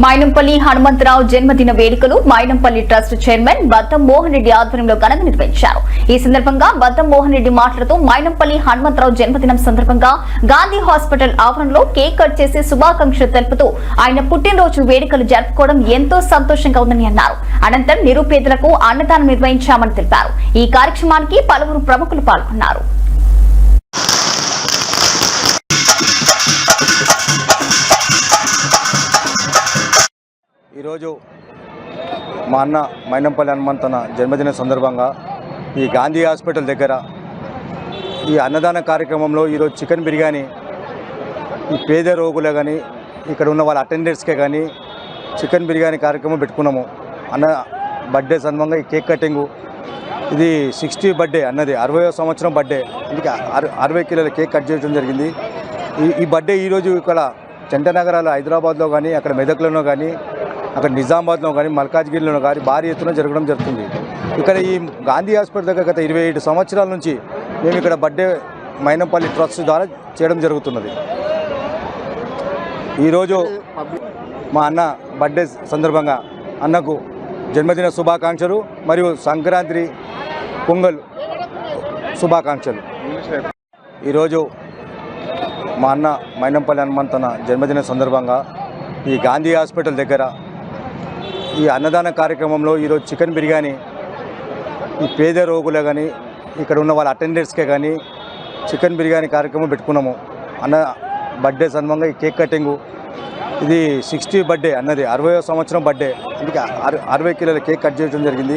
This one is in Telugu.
మైనంపల్లి హనుమంతరావు జన్మదిన వేడుకలు మైనంపల్లి ట్రస్ట్ చైర్మన్ బద్దం మోహన్ రెడ్డి ఆధ్వర్యంలో ఘనంగా నిర్వహించారు. ఈ సందర్భంగా బద్దం మోహన్ రెడ్డి మాట్లాడుతూ మైనంపల్లి హనుమంతరావు జన్మదినం సందర్భంగా గాంధీ హాస్పిటల్ ఆవరణలో కేక్ కట్ చేసి శుభాకాంక్షలు తెలుపుతూ ఆయన పుట్టినరోజు వేడుకలు జరుపుకోవడం ఎంతో సంతోషంగా ఉందని అన్నారు. అనంతరం నిరుపేదలకు అన్నదానం నిర్వహించామని తెలిపారు. ఈ కార్యక్రమానికి పలువురు ప్రముఖులు పాల్గొన్నారు. ఈరోజు మా అన్న మైనంపల్లి హనుమంతన జన్మదిన సందర్భంగా ఈ గాంధీ హాస్పిటల్ దగ్గర ఈ అన్నదాన కార్యక్రమంలో ఈరోజు చికెన్ బిర్యానీ ఈ పేద రోగులే కానీ ఇక్కడ ఉన్న వాళ్ళ అటెండర్స్కే కానీ చికెన్ బిర్యానీ కార్యక్రమం పెట్టుకున్నాము. అన్న బర్త్డే సందర్భంగా ఈ కేక్ కటింగు ఇది 60 బర్త్డే అన్నది 60వ సంవత్సరం బర్త్డే. అందుకే 60 కిలోల కేక్ కట్ చేయడం జరిగింది. ఈ బర్త్డే ఈరోజు ఇక్కడ జంట నగరాలు హైదరాబాద్లో కానీ అక్కడ మెదక్లోనో కానీ అక్కడ నిజామాబాద్లో కానీ మల్కాజ్గిరిలో కానీ భారీ ఎత్తున జరగడం జరుగుతుంది. ఇక్కడ ఈ గాంధీ హాస్పిటల్ దగ్గర గత 27 సంవత్సరాల నుంచి మేము ఇక్కడ బర్త్డే మైనంపల్లి ట్రస్ట్ ద్వారా చేయడం జరుగుతున్నది. ఈరోజు మా అన్న బర్త్డే సందర్భంగా అన్నకు జన్మదిన శుభాకాంక్షలు మరియు సంక్రాంతి పొంగల్ శుభాకాంక్షలు. ఈరోజు మా అన్న మైనంపల్లి హనుమంతన జన్మదిన సందర్భంగా ఈ గాంధీ హాస్పిటల్ దగ్గర ఈ అన్నదాన కార్యక్రమంలో ఈరోజు చికెన్ బిర్యానీ ఈ పేద రోగులే కానీ ఇక్కడ ఉన్న వాళ్ళ అటెండర్స్కే కానీ చికెన్ బిర్యానీ కార్యక్రమం పెట్టుకున్నాము. అన్న బర్త్డే సందర్భంగా ఈ కేక్ కటింగు ఇది 60 బర్త్డే అన్నది 60వ సంవత్సరం బర్త్డే. అందుకే 60 కిలోల కేక్ కట్ చేయడం జరిగింది.